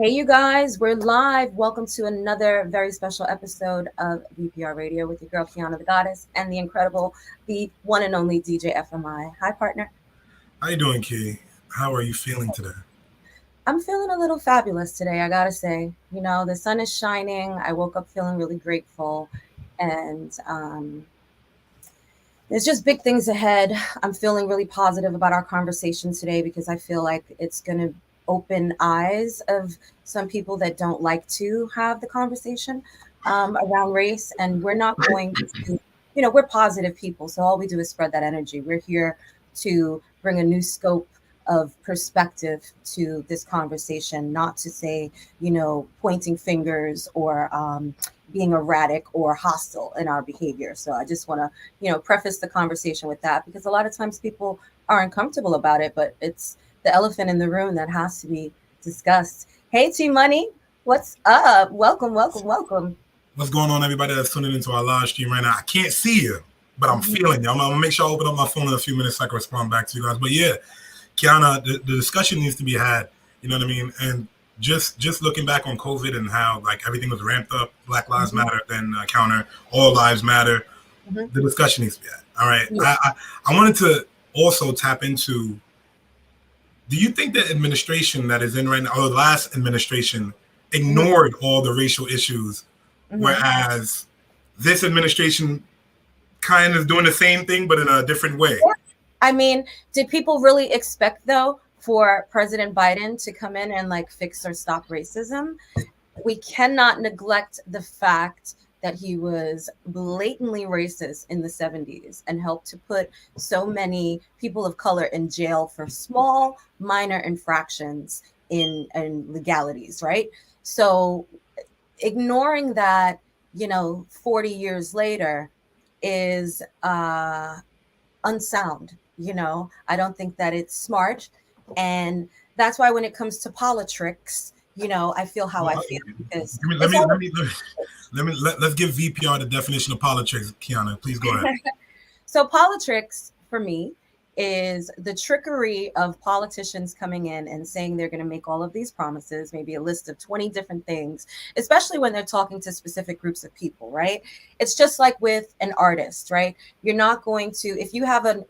Hey, you guys, we're live. Welcome to another very special episode of VPR Radio with your girl, Qianathegoddess, and the incredible, the one and only DJ FMI. Hi, partner. How you doing, Key? How are you feeling today? I'm feeling a little fabulous today, I gotta say. You know, the sun is shining. I woke up feeling really grateful, and there's just big things ahead. I'm feeling really positive about our conversation today because I feel like it's going to open eyes of some people that don't like to have the conversation around race. And we're not going to, we're positive people. So all we do is spread that energy. We're here to bring a new scope of perspective to this conversation, not to say, pointing fingers or being erratic or hostile in our behavior. So I just want to preface the conversation with that because a lot of times people are uncomfortable about it, but it's the elephant in the room that has to be discussed. Hey, T Money, what's up? Welcome, welcome, welcome. What's going on, everybody that's tuning into our live stream right now? I can't see you, but I'm feeling you. I'm going to make sure I open up my phone in a few minutes so I can respond back to you guys. But yeah, Kiana, the discussion needs to be had. You know what I mean? And just looking back on COVID and how like everything was ramped up, Black Lives Matter, then counter, all lives matter. The discussion needs to be had. All right. Yeah. I wanted to also tap into, do you think the administration that is in right now, or the last administration, ignored all the racial issues, whereas this administration kind of doing the same thing, but in a different way? I mean, did people really expect, though, for President Biden to come in and like fix or stop racism? We cannot neglect the fact that he was blatantly racist in the 70s and helped to put so many people of color in jail for small, minor infractions in legalities, right? So ignoring that, 40 years later is unsound. I don't think that it's smart. And that's why when it comes to politics, I feel how I feel. Because let's give VPR the definition of politics, Kiana. Please go ahead. So politics for me is the trickery of politicians coming in and saying they're going to make all of these promises, maybe a list of 20 different things, especially when they're talking to specific groups of people, right? It's just like with an artist, right? You're not going to, if you have an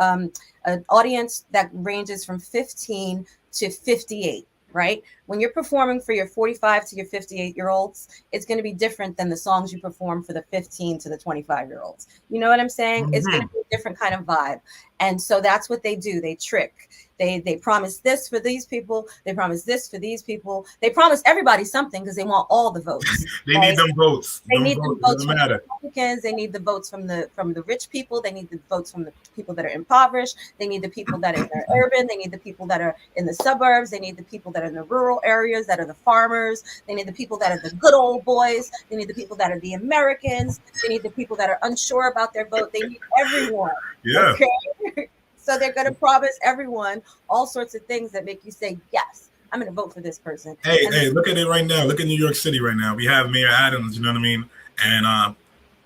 audience that ranges from 15 to 58, right? When you're performing for your 45 to your 58-year-olds, it's going to be different than the songs you perform for the 15 to the 25-year-olds. You know what I'm saying? It's going to be a different kind of vibe. And so that's what they do. They trick. They promise this for these people. They promise this for these people. They promise everybody something because they want all the votes. They need them votes. They need the votes from the Republicans. They need the votes from the rich people. They need the votes from the people that are impoverished. They need the people that are urban. They need the people that are in the suburbs. They need the people that are in the rural areas, that are the farmers. They need the people that are the good old boys. They need the people that are the Americans. They need the people that are unsure about their vote. They need everyone. Yeah. Okay? So they're going to promise everyone all sorts of things that make you say, yes, I'm going to vote for this person. Hey, look at it right now. Look at New York City right now. We have Mayor Adams, you know what I mean? And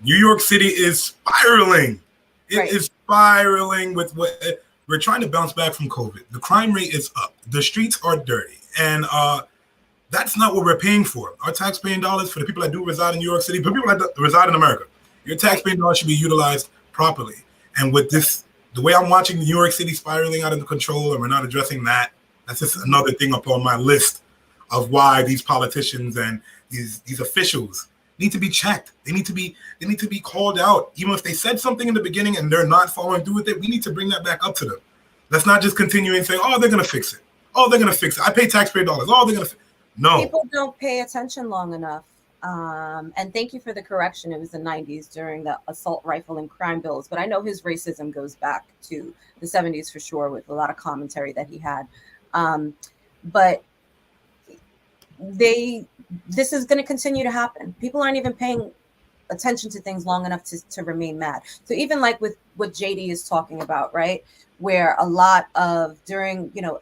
New York City is spiraling. It is spiraling with what we're trying to bounce back from COVID. The crime rate is up. The streets are dirty. And that's not what we're paying for. Our taxpaying dollars for the people that do reside in New York City, for people that reside in America, your taxpaying dollars should be utilized properly. And with this, the way I'm watching New York City spiraling out of control and we're not addressing that, that's just another thing up on my list of why these politicians and these officials need to be checked. They need to be called out. Even if they said something in the beginning and they're not following through with it, we need to bring that back up to them. Let's not just continue and say, oh, they're going to fix it. Oh, they're going to fix it. I pay taxpayer dollars. Oh, they're going to No. People don't pay attention long enough. And thank you for the correction. It was the 90s during the assault rifle and crime bills. But I know his racism goes back to the 70s for sure, with a lot of commentary that he had. But this is going to continue to happen. People aren't even paying attention to things long enough to remain mad. So even like with what JD is talking about, right? Where a lot of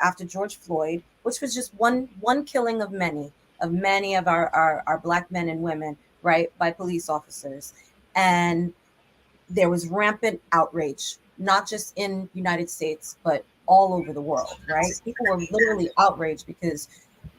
after George Floyd, which was just one killing of many of our Black men and women, right, by police officers. And there was rampant outrage, not just in United States, but all over the world, right? People were literally outraged because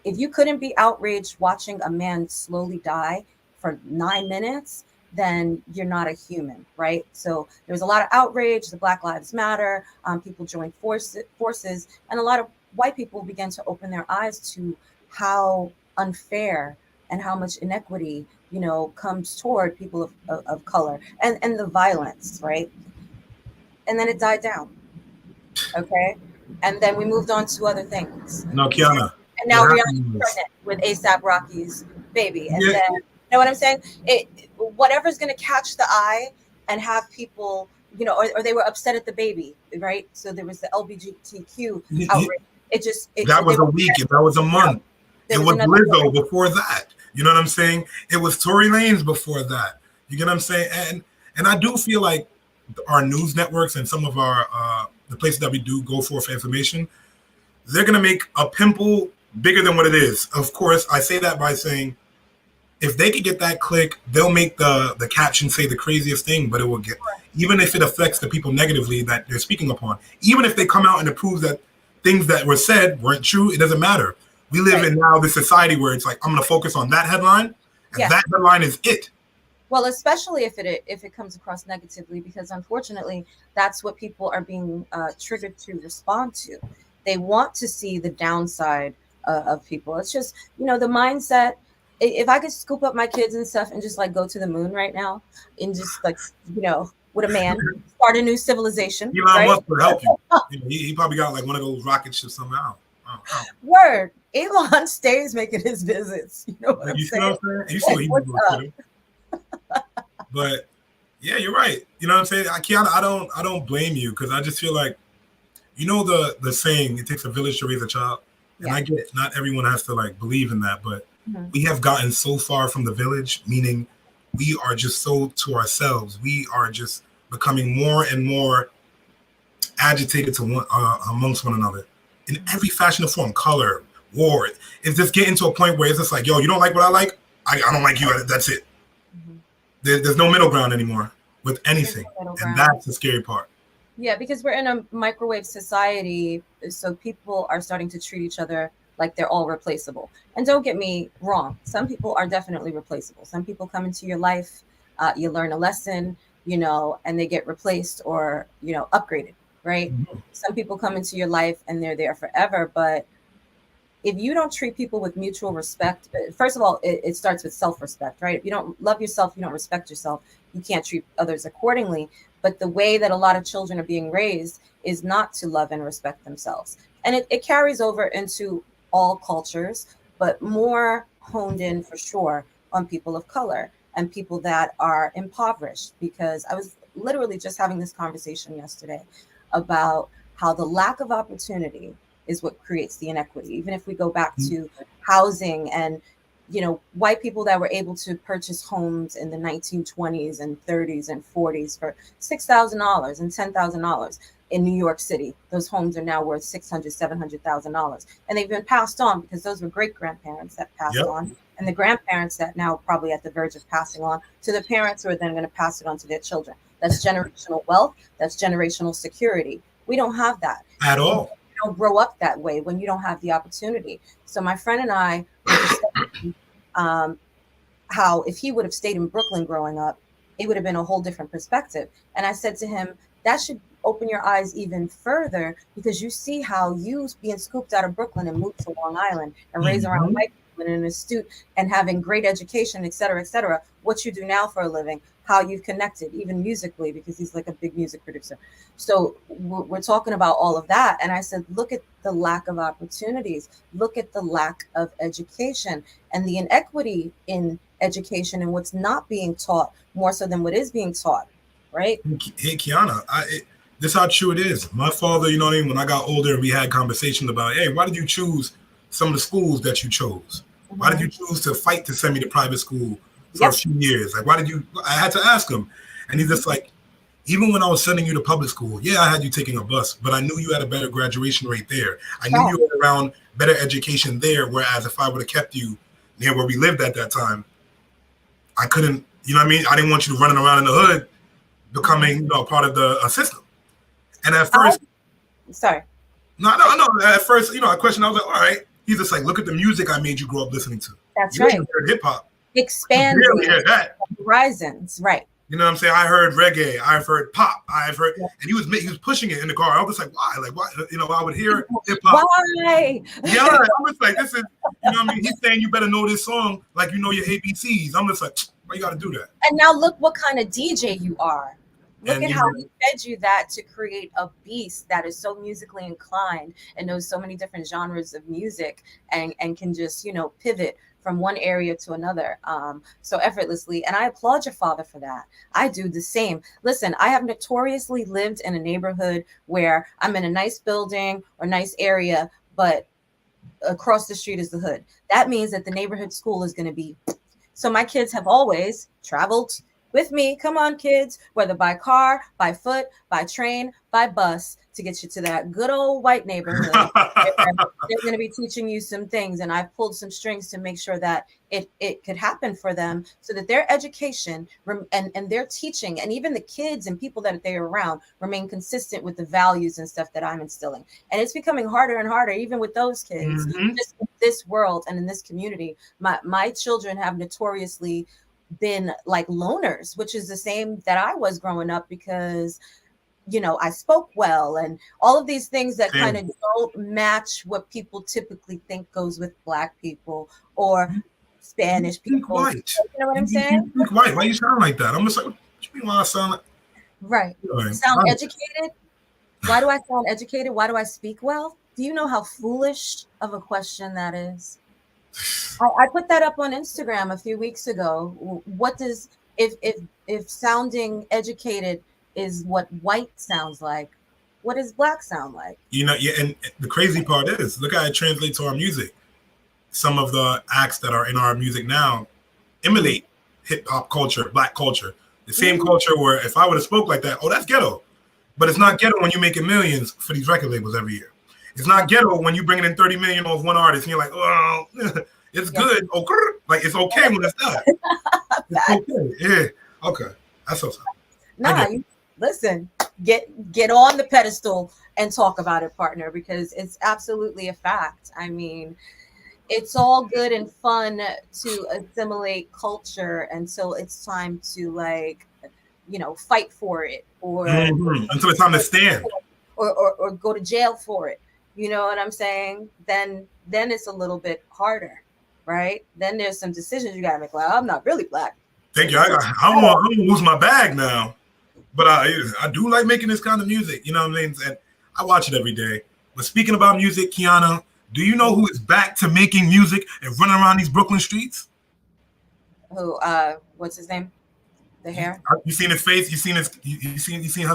if you couldn't be outraged watching a man slowly die for 9 minutes, then you're not a human, right? So there was a lot of outrage. The Black Lives Matter, people joined forces, and a lot of white people began to open their eyes to how unfair and how much inequity, comes toward people of color, and the violence, right? And then it died down. Okay. And then we moved on to other things. No, Qiana. And now Rihanna's pregnant with A$AP Rocky's baby. And then, you know what I'm saying? Whatever's going to catch the eye and have people, or they were upset at the baby, right? So there was the LGBTQ outrage. That was a week. That was a month. It was Lizzo before that. You know what I'm saying? It was Tory Lanez before that. You get what I'm saying? And I do feel like our news networks and some of our the places that we do go for information, they're gonna make a pimple bigger than what it is. Of course, I say that by saying if they could get that click, they'll make the caption say the craziest thing, but it will get, even if it affects the people negatively that they're speaking upon, even if they come out and it proves that things that were said weren't true, it doesn't matter. We live in now this society where it's like, I'm going to focus on that headline, and that headline is it. Well, especially if it comes across negatively, because unfortunately, that's what people are being triggered to respond to. They want to see the downside of people. It's just, the mindset. If I could scoop up my kids and stuff and just like go to the moon right now and just like, with a man, start a new civilization. Elon Musk would help you. He probably got like one of those rocket ships somehow. Word. Elon stays making his visits. You know what I'm saying? You see what he was doing. But yeah, you're right. You know what I'm saying? Qiana, I don't blame you, because I just feel like, the saying, it takes a village to raise a child. And I get not everyone has to like believe in that, but we have gotten so far from the village, meaning we are just so to ourselves. We are just becoming more and more agitated to amongst one another in every fashion or form, color, war. It's just getting to a point where it's just like, yo, you don't like what I like? I don't like you. That's it. There's no middle ground anymore with anything. And that's the scary part. Yeah, because we're in a microwave society, so people are starting to treat each other like they're all replaceable. And don't get me wrong, some people are definitely replaceable. Some people come into your life, you learn a lesson, and they get replaced or, upgraded, right? Some people come into your life and they're there forever, but if you don't treat people with mutual respect, first of all, it starts with self-respect, right? If you don't love yourself, you don't respect yourself, you can't treat others accordingly. But the way that a lot of children are being raised is not to love and respect themselves. And it carries over into all cultures, but more honed in for sure on people of color and people that are impoverished. Because I was literally just having this conversation yesterday about how the lack of opportunity is what creates the inequity. Even if we go back to housing and, white people that were able to purchase homes in the 1920s and 30s and 40s for $6,000 and $10,000 in New York City. Those homes are now worth $600,000, $700,000. And they've been passed on because those were great grandparents that passed on. And the grandparents that now probably at the verge of passing on to the parents who are then going to pass it on to their children. That's generational wealth. That's generational security. We don't have that at all. Don't grow up that way when you don't have the opportunity. So my friend and I were discussing how if he would have stayed in Brooklyn growing up, it would have been a whole different perspective. And I said to him, that should open your eyes even further, because you see how you being scooped out of Brooklyn and moved to Long Island and raised around white people and an astute and having great education, et cetera, what you do now for a living, how you've connected, even musically, because he's like a big music producer. So we're talking about all of that. And I said, look at the lack of opportunities, look at the lack of education and the inequity in education and what's not being taught more so than what is being taught, right? Hey, Qiana, this is how true it is. My father, you know what I mean? When I got older, we had conversations about, hey, why did you choose some of the schools that you chose? Why did you choose to fight to send me to private school for a few years? Like, why did you? I had to ask him. And he's just like, even when I was sending you to public school, I had you taking a bus, but I knew you had a better graduation rate there. I knew you were around better education there. Whereas if I would have kept you near where we lived at that time, I couldn't, you know what I mean? I didn't want you running around in the hood, becoming, part of the system. And at first, sorry. No. At first, a question, I was like, all right, He's just like, look at the music I made you grow up listening to. That's you right. heard hip hop. Expanding horizons, right? You know what I'm saying? I heard reggae. I've heard pop. I've heard, and he was pushing it in the car. I was like, why? Like, why? You know, I would hear hip hop. Why? Yeah, I was like, this is, you know what I mean? He's saying you better know this song like you know your ABCs. I'm just like, why you got to do that? And now look what kind of DJ you are. Look at how he fed you that to create a beast that is so musically inclined and knows so many different genres of music and can just, you know, pivot from one area to another so effortlessly. And I applaud your father for that. I do the same. Listen, I have notoriously lived in a neighborhood where I'm in a nice building or nice area, but across the street is the hood. That means that the neighborhood school is going to be. So my kids have always traveled with me. Come on, kids, whether by car, by foot, by train, by bus, to get you to that good old white neighborhood. They're going to be teaching you some things. And I've pulled some strings to make sure that it could happen for them so that their education and their teaching and even the kids and people that they're around remain consistent with the values and stuff that I'm instilling. And it's becoming harder and harder, even with those kids, just in this world and in this community. My children have notoriously been like loners, which is the same that I was growing up because, you know, I spoke well and all of these things that kind of don't match what people typically think goes with Black people or Spanish people. White. You know what I'm saying? White. Why you sound like that? I'm just like, what you mean why I sound like? Right. Sound educated? Why do I sound educated? Why do I speak well? Do you know how foolish of a question that is? I put that up on Instagram a few weeks ago. What does if sounding educated is what white sounds like, what does Black sound like? You know, yeah, and the crazy part is, look how it translates to our music. Some of the acts that are in our music now emulate hip hop culture, Black culture. The same culture where if I would have spoke like that, oh, that's ghetto. But it's not ghetto when you're making millions for these record labels every year. It's not ghetto when you're bringing in 30 million off one artist and you're like, well, it's good. Okay. Like, it's okay when it's done. It's okay. Yeah. Okay. That's so sad. Nah, listen, get on the pedestal and talk about it, partner, because it's absolutely a fact. I mean, it's all good and fun to assimilate culture until it's time to, like, you know, fight for it or until it's time to stand or go to jail for it. You know what I'm saying? Then it's a little bit harder, right? Then there's some decisions you gotta make. Like, I'm not really Black. Thank you. I'm gonna lose my bag now, but I do like making this kind of music. You know what I mean? And I watch it every day. But speaking about music, Qiana, do you know who is back to making music and running around these Brooklyn streets? Who? What's his name? The hair. You seen his face? You seen her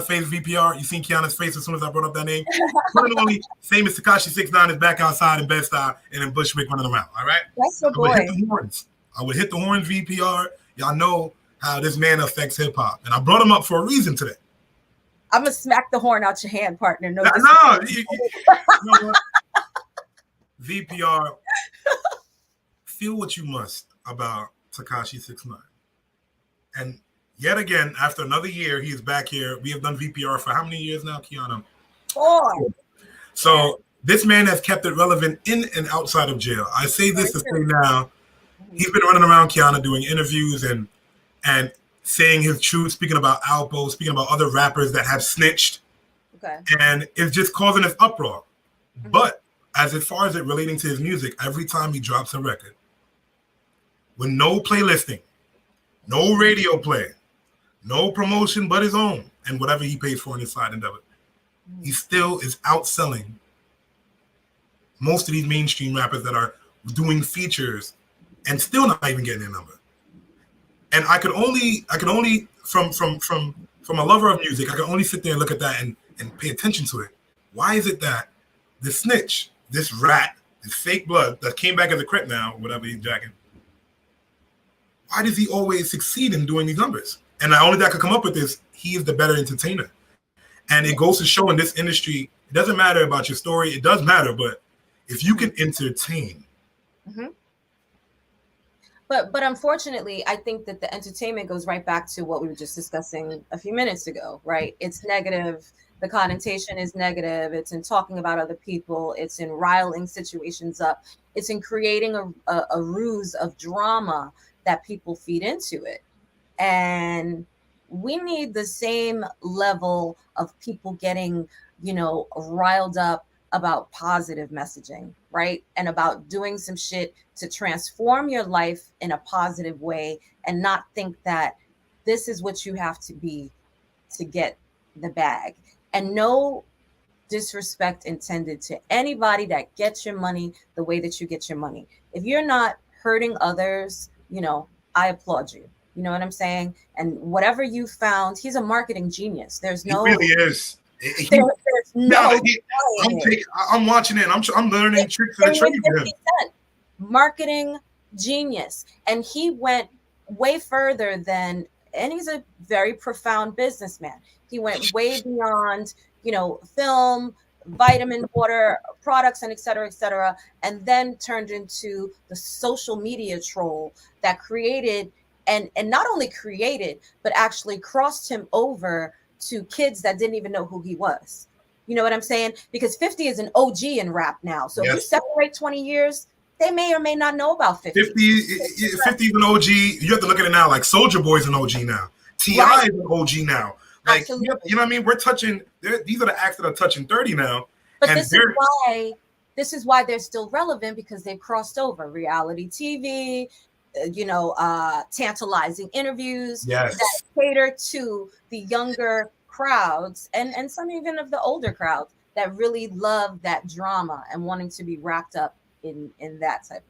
face? VPR. You seen Qiana's face as soon as I brought up that name. One and only, same as Tekashi 6ix9ine is back outside in Bed-Stuy and in Bushwick running around. All right. That's your boy. I would hit the horns. VPR. Y'all know how this man affects hip hop, and I brought him up for a reason today. I'm gonna smack the horn out your hand, partner. No. You know what? VPR. Feel what you must about Tekashi 6ix9ine, and yet again, after another year, he is back here. We have done VPR for how many years now, Qiana? 4. So this man has kept it relevant in and outside of jail. I say this to say now, he's been running around, Qiana, doing interviews and saying his truth, speaking about Alpo, speaking about other rappers that have snitched. Okay. And it's just causing this uproar. But as far as it relating to his music, every time he drops a record, with no playlisting, no radio play, no promotion but his own, and whatever he pays for on his side end of it, he still is outselling most of these mainstream rappers that are doing features and still not even getting their number. And I could only from a lover of music, I can only sit there and look at that and pay attention to it. Why is it that this snitch, this rat, this fake blood that came back as a Crip now, whatever he's jacking, why does he always succeed in doing these numbers? And the only thing I could come up with is he is the better entertainer. And it goes to show in this industry, it doesn't matter about your story. It does matter, but if you can entertain. But unfortunately, I think that the entertainment goes right back to what we were just discussing a few minutes ago, right? It's negative the connotation is negative. It's in talking about other people. It's in riling situations up. It's in creating a ruse of drama that people feed into it. And we need the same level of people getting, riled up about positive messaging, right? And about doing some shit to transform your life in a positive way, and not think that this is what you have to be to get the bag. And no disrespect intended to anybody that gets your money the way that you get your money. If you're not hurting others, I applaud you. You know what I'm saying? And whatever you found, he's a marketing genius. There's no. He really is. There's no. I'm watching it. I'm learning tricks of the trade with him. Marketing genius, and he went way further than. And he's a very profound businessman. He went way beyond, film, vitamin water products, and et cetera, and then turned into the social media troll that created and not only created, but actually crossed him over to kids that didn't even know who he was. You know what I'm saying? Because 50 is an OG in rap now. So if you separate 20 years, they may or may not know about 50. 50 is an OG. You have to look at it now. Like Soulja Boy's an OG now. T.I. is an OG now. Like, absolutely. You know what I mean? We're touching, these are the acts that are touching 30 now. But this is why they're still relevant, because they've crossed over reality TV, tantalizing interviews that cater to the younger crowds and some even of the older crowds that really love that drama and wanting to be wrapped up in that type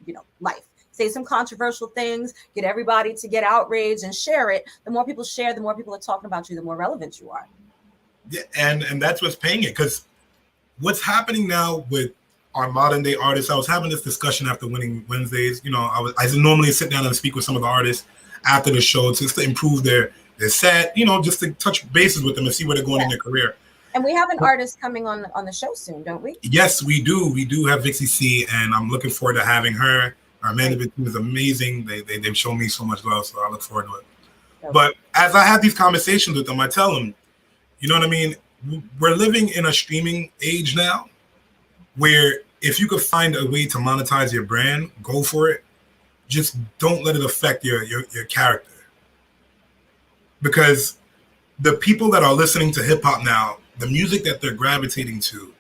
of, life. Say some controversial things, get everybody to get outraged and share it. The more people share, the more people are talking about you, the more relevant you are. Yeah, and that's what's paying it. Because what's happening now with our modern day artists, I was having this discussion after Winning Wednesdays. I normally sit down and speak with some of the artists after the show just to improve their set, just to touch bases with them and see where they're going in their career. And we have an artist coming on the show soon, don't we? Yes, we do. We do have Vixie C, and I'm looking forward to having her. Our management team is amazing. They've shown me so much love, so I look forward to it. Okay. But as I have these conversations with them, I tell them, you know what I mean? We're living in a streaming age now where if you could find a way to monetize your brand, go for it. Just don't let it affect your character. Because the people that are listening to hip hop now, the music that they're gravitating to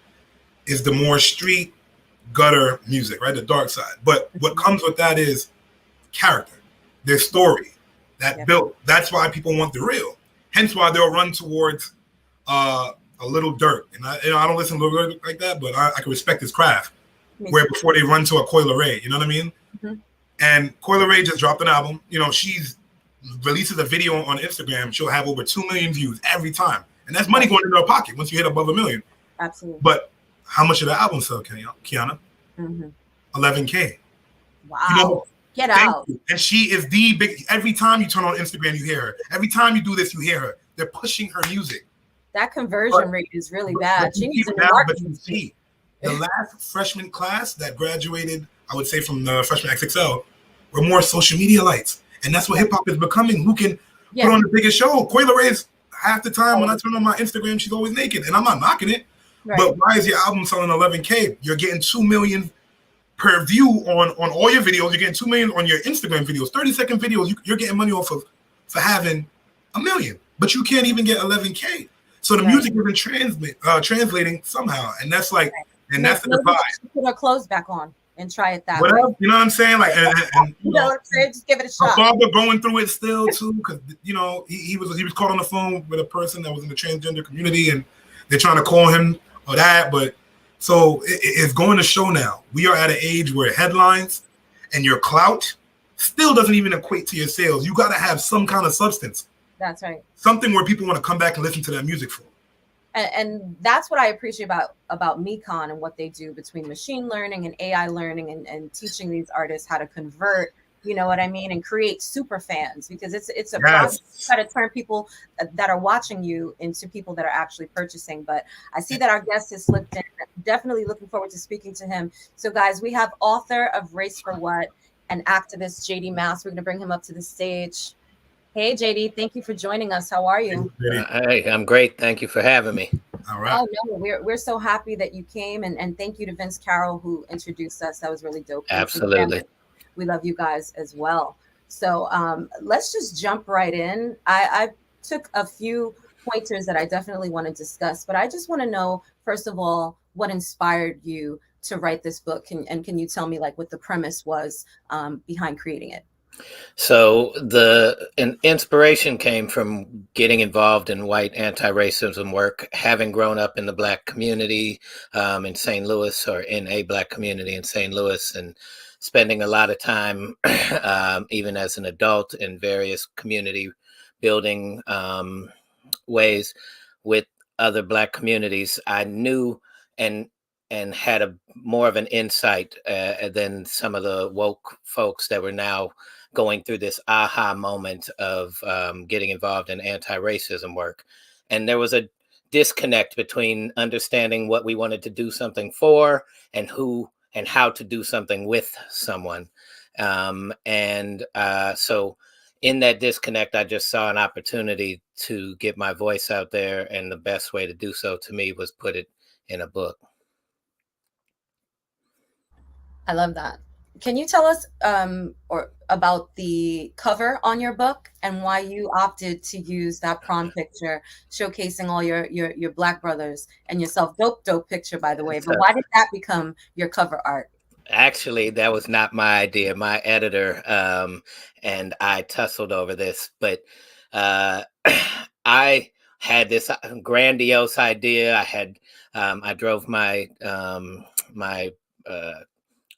is the more street gutter music, right? The dark side. But what comes with that is character, their story, that built. That's why people want the real. Hence why they'll run towards a Little Durk. And I don't listen to Little Durk like that, but I can respect his craft. Where before they run to a Coi Leray, you know what I mean? Mm-hmm. And Coi Leray just dropped an album. She's releases a video on Instagram. She'll have over 2 million views every time. And that's money going into her pocket once you hit above 1 million. Absolutely. But how much did the album sell, Qiana? Mm-hmm. 11K. Wow. Get out. You. And she is the big. Every time you turn on Instagram, you hear her. Every time you do this, you hear her. They're pushing her music. That conversion rate is really bad. She needs to marketing. See, the last freshman class that graduated, I would say from the freshman XXL, were more social media lights. And that's what hip hop is becoming. Who can put on the biggest show? Coi Leray, half the time when I turn on my Instagram, she's always naked. And I'm not knocking it. Right. But why is your album selling 11K? You're getting 2 million per view on all your videos. You're getting 2 million on your Instagram videos. 30-second videos, you're getting money off of for having 1 million. But you can't even get 11K. So the music isn't translating somehow. And that's like, and that's the divide. Put her clothes back on and try it that way. You know what I'm saying? Like, and you know what I'm saying? Just give it a shot. My father going through it still too, because he was caught on the phone with a person that was in the transgender community, and they're trying to call him or that. But so it's going to show now. We are at an age where headlines and your clout still doesn't even equate to your sales. You got to have some kind of substance. That's right. Something where people want to come back and listen to that music for. And that's what I appreciate about Mekon and what they do between machine learning and AI learning and teaching these artists how to convert, you know what I mean, and create super fans, because it's a process to try to turn people that are watching you into people that are actually purchasing. But I see that our guest has slipped in. Definitely looking forward to speaking to him. So guys, we have author of Race for What and activist JD Mouse. We're going to bring him up to the stage. Hey, JD, thank you for joining us. How are you? Hey, I'm great. Thank you for having me. All right. Oh no, we're so happy that you came, and thank you to Vince Carroll who introduced us. That was really dope. Vince and Absolutely. we love you guys as well. So let's just jump right in. I took a few pointers that I definitely want to discuss, but I just want to know, first of all, what inspired you to write this book, and can you tell me like what the premise was behind creating it? So inspiration came from getting involved in white anti-racism work, having grown up in the Black community in St. Louis, or in a Black community in St. Louis, and spending a lot of time, even as an adult, in various community building ways with other Black communities. I knew and had a more of an insight than some of the woke folks that were now going through this aha moment of getting involved in anti-racism work. And there was a disconnect between understanding what we wanted to do something for, and who and how to do something with someone. So in that disconnect, I just saw an opportunity to get my voice out there. And the best way to do so to me was put it in a book. I love that. Can you tell us or about the cover on your book and why you opted to use that prom picture showcasing all your Black brothers and yourself? Dope picture, by the way. But why did that become your cover art? Actually, that was not my idea. My editor and I tussled over this, but I had this grandiose idea. I drove my my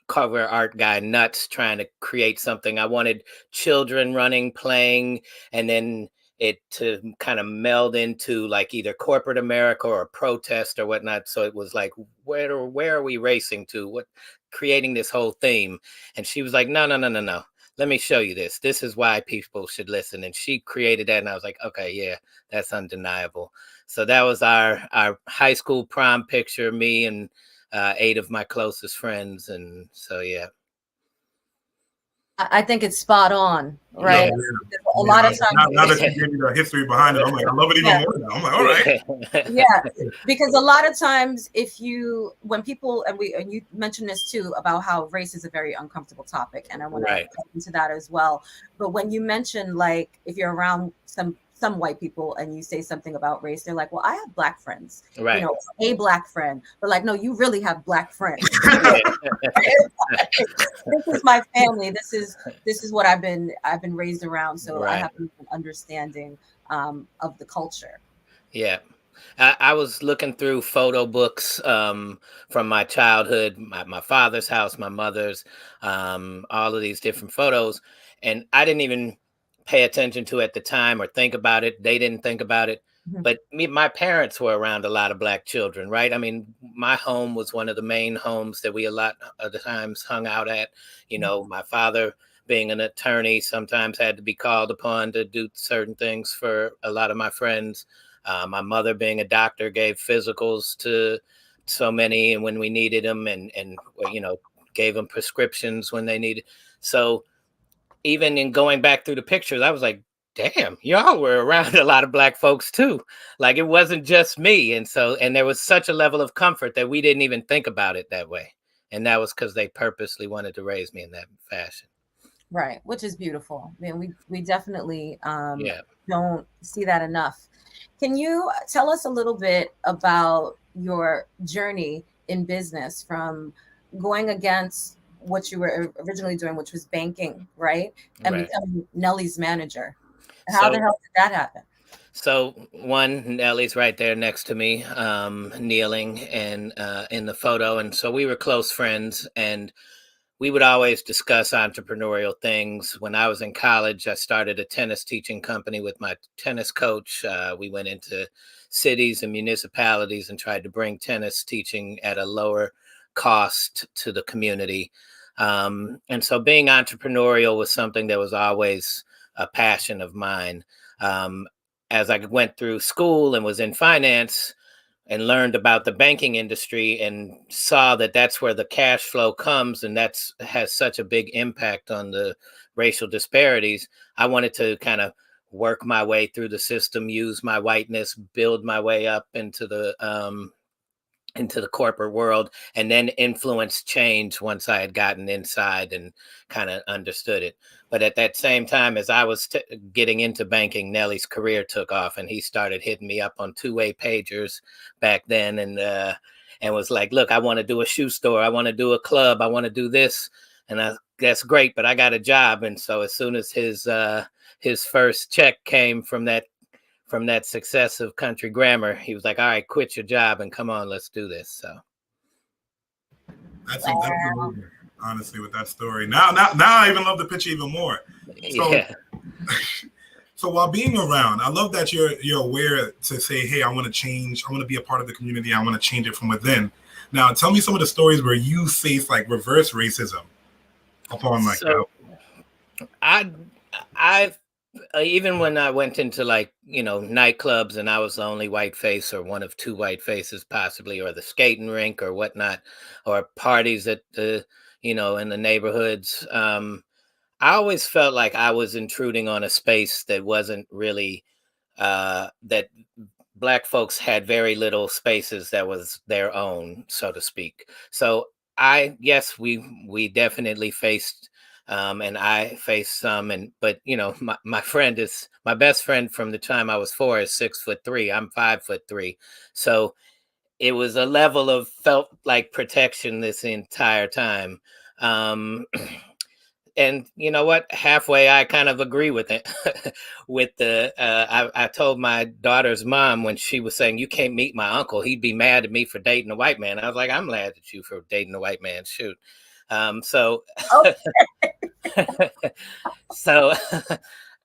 cover art guy nuts trying to create something. I wanted children running, playing, and then it to kind of meld into like either corporate America or a protest or whatnot. So it was like, where are we racing to? What, creating this whole theme? And she was like, no. Let me show you this. This is why people should listen. And she created that, and I was like, okay, yeah, that's undeniable. So that was our high school prom picture, me and 8 of my closest friends. And so, yeah. I think it's spot on, right? Yeah. A lot of times, now that you gave me the history behind it, I'm like, I love it even more now. I'm like, all right. Yeah, because a lot of times, when people, and you mentioned this too about how race is a very uncomfortable topic, and I want to get into that as well. But when you mention, like, if you're around some white people and you say something about race, they're like, well, I have Black friends, right. A Black friend, but like, no, you really have Black friends. This is my family. This is what I've been raised around. So I have an understanding of the culture. Yeah. I was looking through photo books from my childhood, my father's house, my mother's, all of these different photos. And I didn't even pay attention to at the time or think about it. They didn't think about it. Mm-hmm. But my parents were around a lot of Black children, right? I mean, my home was one of the main homes that we a lot of the times hung out at. My father, being an attorney, sometimes had to be called upon to do certain things for a lot of my friends. My mother, being a doctor, gave physicals to so many, and when we needed them, and gave them prescriptions when they needed. So even in going back through the pictures, I was like, damn, y'all were around a lot of Black folks too. Like, it wasn't just me. And there was such a level of comfort that we didn't even think about it that way. And that was because they purposely wanted to raise me in that fashion. Right, which is beautiful. I mean, we definitely don't see that enough. Can you tell us a little bit about your journey in business, from going against what you were originally doing, which was banking, right? And becoming Nelly's manager. How the hell did that happen? So Nelly's right there next to me, kneeling and in the photo. And so we were close friends, and we would always discuss entrepreneurial things. When I was in college, I started a tennis teaching company with my tennis coach. We went into cities and municipalities and tried to bring tennis teaching at a lower cost to the community. And so being entrepreneurial was something that was always a passion of mine. As I went through school and was in finance, and learned about the banking industry and saw that that's where the cash flow comes, and has such a big impact on the racial disparities, I wanted to kind of work my way through the system, use my whiteness, build my way up into the corporate world, and then influence change once I had gotten inside and kind of understood it. But at that same time, as I was getting into banking, Nelly's career took off, and he started hitting me up on two-way pagers back then, and was like, look, I want to do a shoe store. I want to do a club. I want to do this. And that's great, but I got a job. And so as soon as his first check came from that success of Country Grammar, he was like, all right, quit your job and come on, let's do this. So that's amazing, honestly, with that story. Now I even love the picture even more. So, yeah. So while being around, I love that you're aware to say, hey, I want to change. I want to be a part of the community. I want to change it from within. Now, tell me some of the stories where you face like reverse racism upon like so, that. I even when I went into like, nightclubs and I was the only white face or one of two white faces possibly, or the skating rink or whatnot, or parties at the, in the neighborhoods. I always felt like I was intruding on a space that wasn't really, that Black folks had very little spaces that was their own, so to speak. So we definitely faced, and I faced some, but my best friend from the time I was 4 is 6'3". I'm 5'3". So it was a level of felt like protection this entire time. And you know what? Halfway, I kind of agree with it. I told my daughter's mom when she was saying, you can't meet my uncle, he'd be mad at me for dating a white man. I was like, I'm mad at you for dating a white man. Shoot. So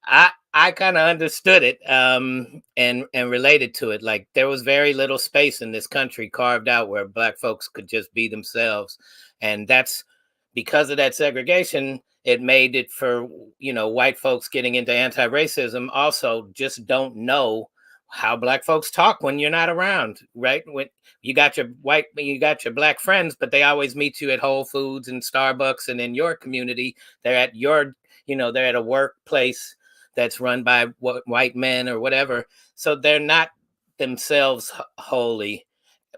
I kind of understood it and related to it. Like there was very little space in this country carved out where Black folks could just be themselves. And that's because of that segregation. It made it for, white folks getting into anti-racism also just don't know how Black folks talk when you're not around, right? When you got your Black friends, but they always meet you at Whole Foods and Starbucks, and in your community, they're at they're at a workplace that's run by white men or whatever. So they're not themselves wholly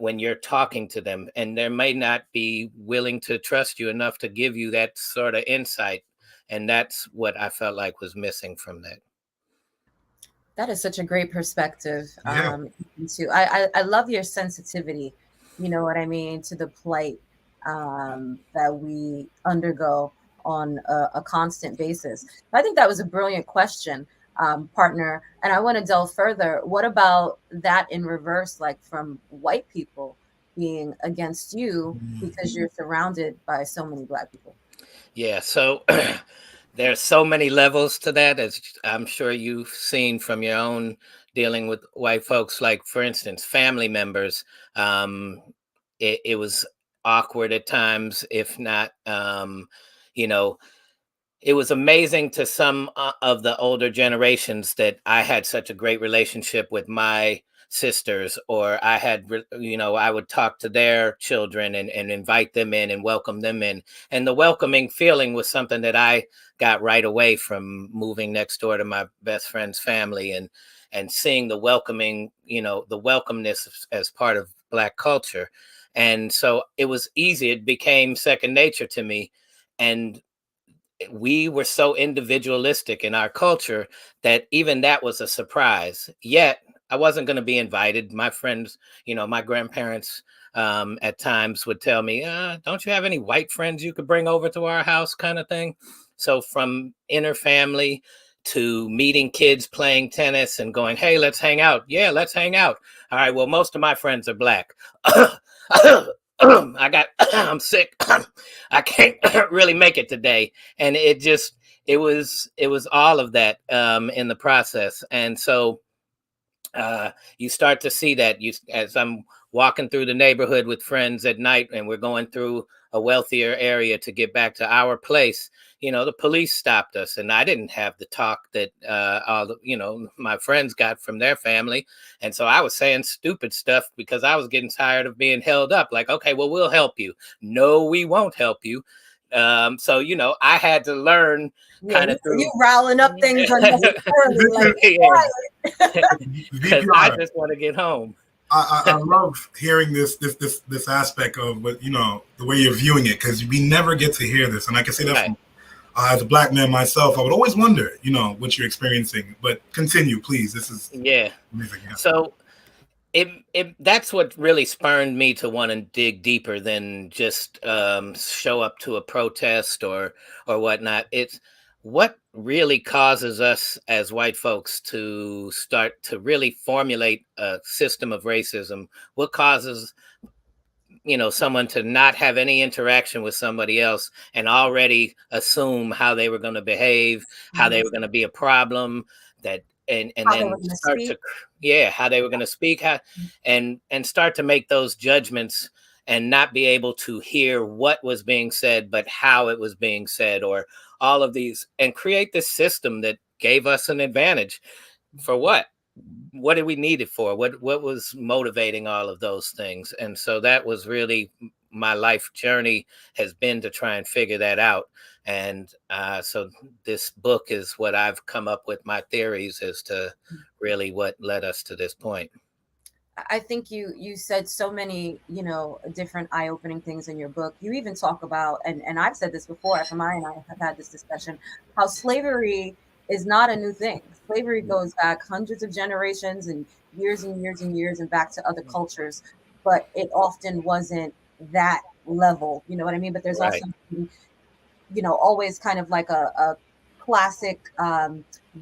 when you're talking to them, and they may not be willing to trust you enough to give you that sort of insight. And that's what I felt like was missing from that. That is such a great perspective. Yeah. I love your sensitivity, you know what I mean, to the plight that we undergo on a constant basis. I think that was a brilliant question, partner. And I want to delve further. What about that in reverse, like from white people being against you because you're surrounded by so many Black people? Yeah, so there's so many levels to that, as I'm sure you've seen from your own dealing with white folks. Like, for instance, family members, it was awkward at times, if not, it was amazing to some of the older generations that I had such a great relationship with my sisters, or I had, I would talk to their children and invite them in and welcome them in. And the welcoming feeling was something that I got right away from moving next door to my best friend's family and seeing the welcoming, the welcomeness as part of Black culture. And so it was easy. It became second nature to me. And we were so individualistic in our culture that even that was a surprise. Yet I wasn't going to be invited. My friends, my grandparents at times would tell me, don't you have any white friends you could bring over to our house, kind of thing. So from inner family to meeting kids playing tennis and going, hey, let's hang out. Yeah, let's hang out. All right, well, most of my friends are Black. I'm sick. I can't really make it today. And it was all of that in the process. And so you start to see that as I'm walking through the neighborhood with friends at night, and we're going through a wealthier area to get back to our place. The police stopped us, and I didn't have the talk that my friends got from their family. And so I was saying stupid stuff because I was getting tired of being held up. Like, okay, well, we'll help you. No, we won't help you. So, I had to learn kind of through. You riling up things unnecessarily. Like, because I just want to get home. I love hearing this aspect of what the way you're viewing it, because we never get to hear this, and I can say that from, as a Black man myself, I would always wonder, what you're experiencing. But continue, please. This is amazing. Yeah. So that's what really spurred me to want to dig deeper than just show up to a protest or whatnot. It's what really causes us as white folks to start to really formulate a system of racism. What causes someone to not have any interaction with somebody else and already assume how they were going to behave, how they were going to be a problem, that and then start to how they were going to speak, and start to make those judgments and not be able to hear what was being said, but how it was being said, or all of these, and create this system that gave us an advantage. For what did we need it for? What was motivating all of those things? And so that was really my life journey, has been to try and figure that out. And so this book is what I've come up with, my theories as to really what led us to this point. I think you said so many, different eye-opening things in your book. You even talk about, and I've said this before, FMI and I have had this discussion, how slavery is not a new thing. Slavery goes back hundreds of generations and years and years and years and back to other cultures, but it often wasn't that level. You know what I mean? But there's also, always kind of like a classic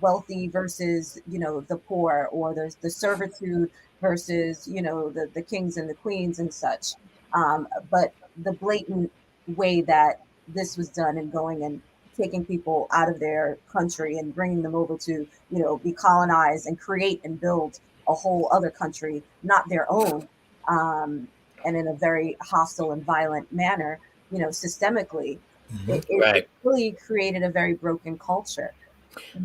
wealthy versus, the poor, or the servitude versus, the kings and the queens and such. But the blatant way that this was done, and going and taking people out of their country and bringing them over to, be colonized and create and build a whole other country, not their own, and in a very hostile and violent manner, systemically, it really created a very broken culture.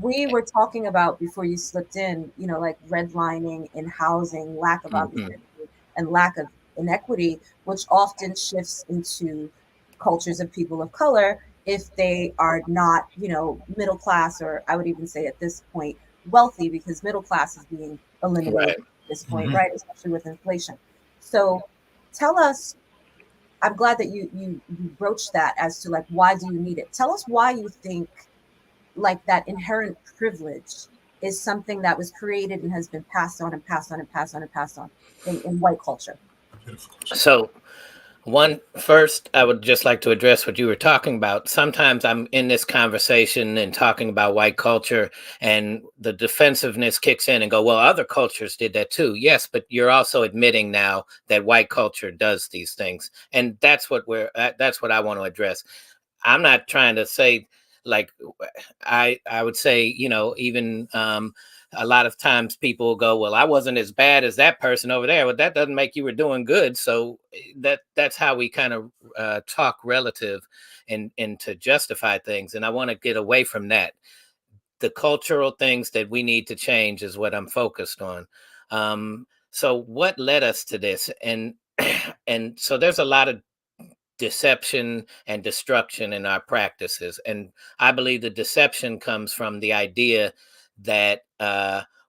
We were talking about, before you slipped in, like redlining in housing, lack of opportunity, and lack of inequity, which often shifts into cultures of people of color if they are not, middle class, or I would even say at this point wealthy, because middle class is being eliminated at this point, right? Especially with inflation. So tell us, I'm glad that you broached that as to like, why do you need it? Tell us why you think like that inherent privilege is something that was created and has been passed on and passed on and passed on and passed on in white culture. So first, I would just like to address what you were talking about. Sometimes I'm in this conversation and talking about white culture, and the defensiveness kicks in and go, well, other cultures did that too. Yes, but you're also admitting now that white culture does these things. And that's what I want to address. I'm not trying to say, like, I would say, even a lot of times people will go, well, I wasn't as bad as that person over there, but that doesn't make you were doing good. So that's how we kind of talk relative and to justify things. And I want to get away from that. The cultural things that we need to change is what I'm focused on. So what led us to this? And so there's a lot of deception and destruction in our practices. And I believe the deception comes from the idea that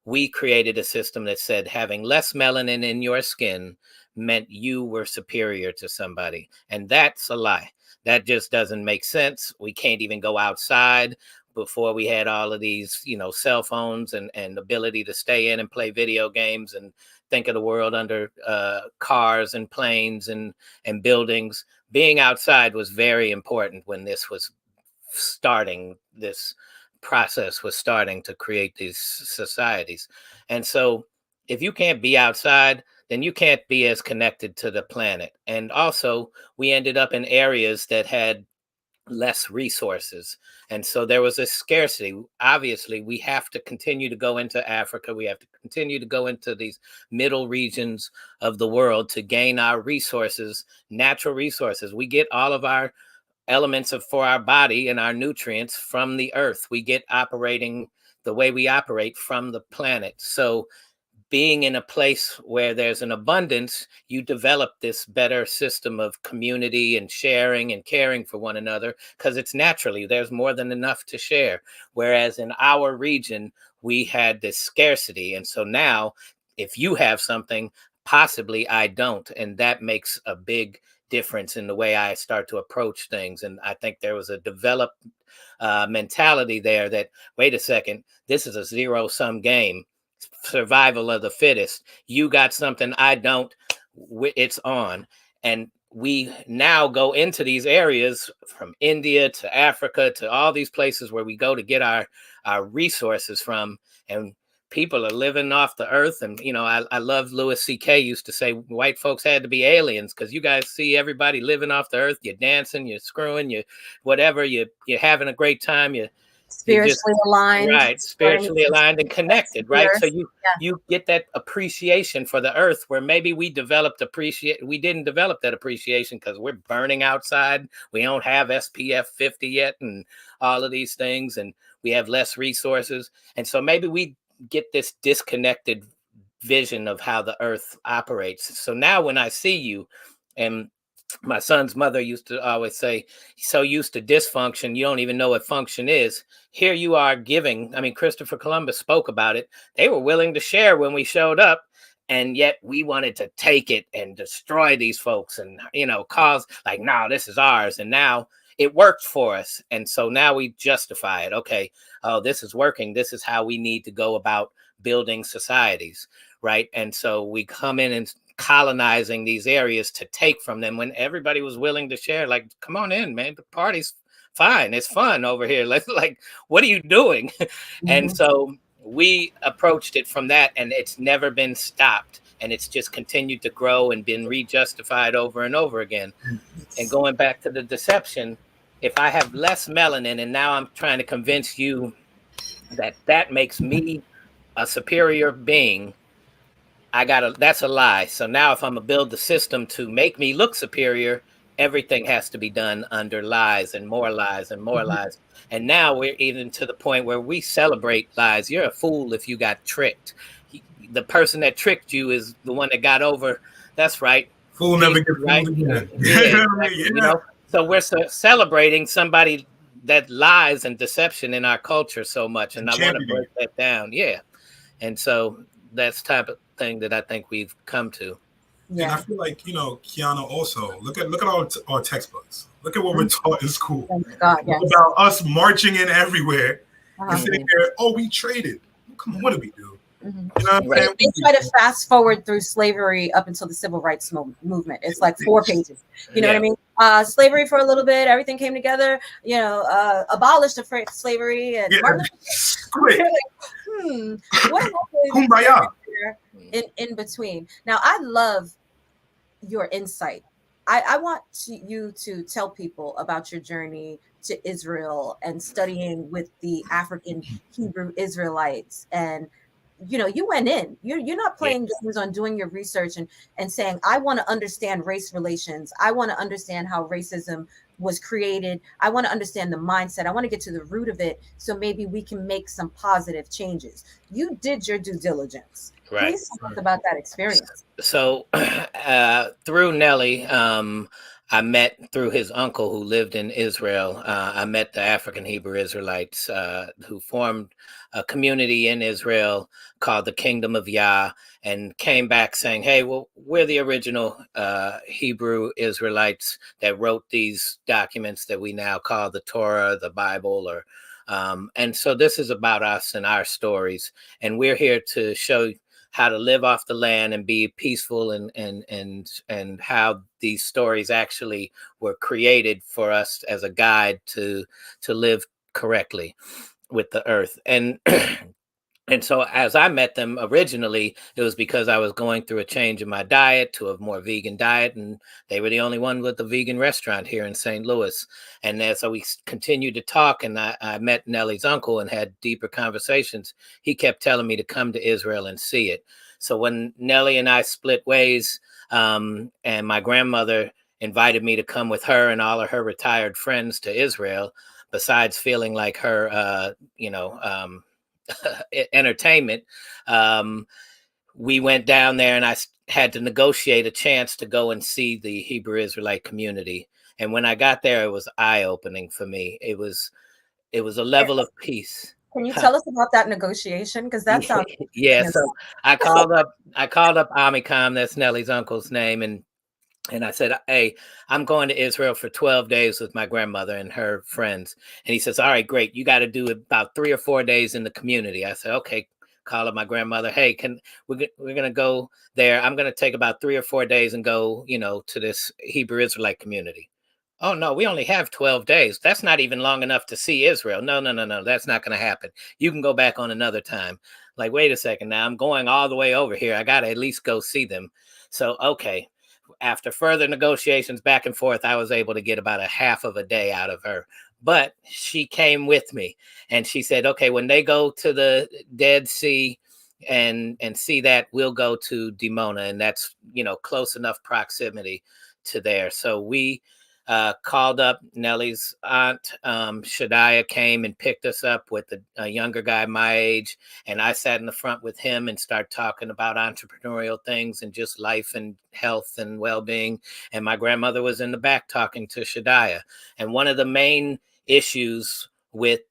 we created a system that said having less melanin in your skin meant you were superior to somebody. And that's a lie. That just doesn't make sense. We can't even go outside. Before we had all of these, cell phones and ability to stay in and play video games and think of the world under cars and planes and buildings. Being outside was very important when this was starting, this process was starting to create these societies. And so if you can't be outside, then you can't be as connected to the planet. And also, we ended up in areas that had less resources. And so there was a scarcity. Obviously, we have to continue to go into Africa. We have to continue to go into these middle regions of the world to gain our resources, natural resources. We get all of our elements for our body and our nutrients from the earth. We get operating the way we operate from the planet. So being in a place where there's an abundance, you develop this better system of community and sharing and caring for one another, because it's naturally there's more than enough to share. Whereas in our region, we had this scarcity. And so now if you have something, possibly I don't. And that makes a big difference in the way I start to approach things. And I think there was a developed mentality there that, wait a second, this is a zero-sum game. Survival of the fittest. You got something I don't, it's on. And we now go into these areas from India to Africa to all these places where we go to get our resources from, and people are living off the earth. And I love Louis C.K. used to say white folks had to be aliens, because you guys see everybody living off the earth. You're dancing, you're screwing, you whatever, you're having a great time. You're spiritually aligned, right? Spiritually aligned and connected, right? So you get that appreciation for the earth, where maybe we didn't develop that appreciation because we're burning outside. We don't have SPF 50 yet, and all of these things, and we have less resources, and so maybe we get this disconnected vision of how the earth operates. So now when I see you, and my son's mother used to always say, so used to dysfunction, you don't even know what function is. Here you are giving. I mean, Christopher Columbus spoke about it. They were willing to share when we showed up, and yet we wanted to take it and destroy these folks and, cause like, no, this is ours. And now it worked for us. And so now we justify it. Okay, oh, this is working. This is how we need to go about building societies, right? And so we come in and colonizing these areas to take from them when everybody was willing to share. Like, come on in, man, the party's fine, it's fun over here. Let's, like, what are you doing? Mm-hmm. And so we approached it from that, and it's never been stopped, and it's just continued to grow and been rejustified over and over again. And going back to the deception, if I have less melanin and now I'm trying to convince you that makes me a superior being, that's a lie. So now if I'm gonna build the system to make me look superior, everything has to be done under lies and more lies and more lies. And now we're even to the point where we celebrate lies. You're a fool if you got tricked. The person that tricked you is the one that got over. That's right. Fool never get fooled again. Yeah, exactly. So we're celebrating somebody that lies and deception in our culture so much. And I want to break that down. Yeah. And so that's the type of thing that I think we've come to. Yeah. And I feel like, Qiana, also look at our textbooks. Look at what we're taught in school. Thank God, yes. About us marching in everywhere and sitting there, we traded. Come on, what did we do? Mm-hmm. They try to fast forward through slavery up until the civil rights movement. It's like 4 pages. You know what I mean? Slavery for a little bit, everything came together. Abolished the slavery and great. What Kumbaya. In between. Now, I love your insight. I want you to tell people about your journey to Israel and studying with the African Hebrew Israelites. And you went in. You're not playing games on doing your research and saying, I want to understand race relations. I want to understand how racism was created. I want to understand the mindset. I want to get to the root of it, so maybe we can make some positive changes. You did your due diligence. Right. Please talk about that experience. So through Nelly, I met through his uncle who lived in Israel. I met the African Hebrew Israelites who formed a community in Israel called the Kingdom of Yah, and came back saying, hey, well, we're the original Hebrew Israelites that wrote these documents that we now call the Torah, the Bible, and so this is about us and our stories. And we're here to show how to live off the land and be peaceful, and how these stories actually were created for us as a guide to live correctly with the earth. And and so as I met them originally, it was because I was going through a change in my diet to a more vegan diet, and they were the only one with a vegan restaurant here in St. Louis. And so we continued to talk, and I met Nelly's uncle and had deeper conversations. He kept telling me to come to Israel and see it. So when Nelly and I split ways, and my grandmother invited me to come with her and all of her retired friends to Israel, besides feeling like her, entertainment, we went down there, and I had to negotiate a chance to go and see the Hebrew Israelite community. And when I got there, it was eye-opening for me. It was a level of peace. Can you tell us about that negotiation? Because that sounds yeah. So I called up Amikam, that's Nellie's uncle's name, and I said, hey, I'm going to Israel for 12 days with my grandmother and her friends. And he says, all right, great. You got to do about 3 or 4 days in the community. I said, okay. Call up my grandmother. Hey, we're going to go there. I'm going to take about 3 or 4 days and go, to this Hebrew Israelite community. Oh, no, we only have 12 days. That's not even long enough to see Israel. No. That's not going to happen. You can go back on another time. Like, wait a second. Now I'm going all the way over here. I got to at least go see them. So, okay. After further negotiations back and forth, I was able to get about a half of a day out of her. But she came with me, and she said, okay, when they go to the Dead Sea and see that, we'll go to Dimona, and that's, close enough proximity to there. So we called up Nellie's aunt. Shadiah came and picked us up with a younger guy my age, and I sat in the front with him and started talking about entrepreneurial things and just life and health and well-being. And my grandmother was in the back talking to Shadiah. And one of the main issues with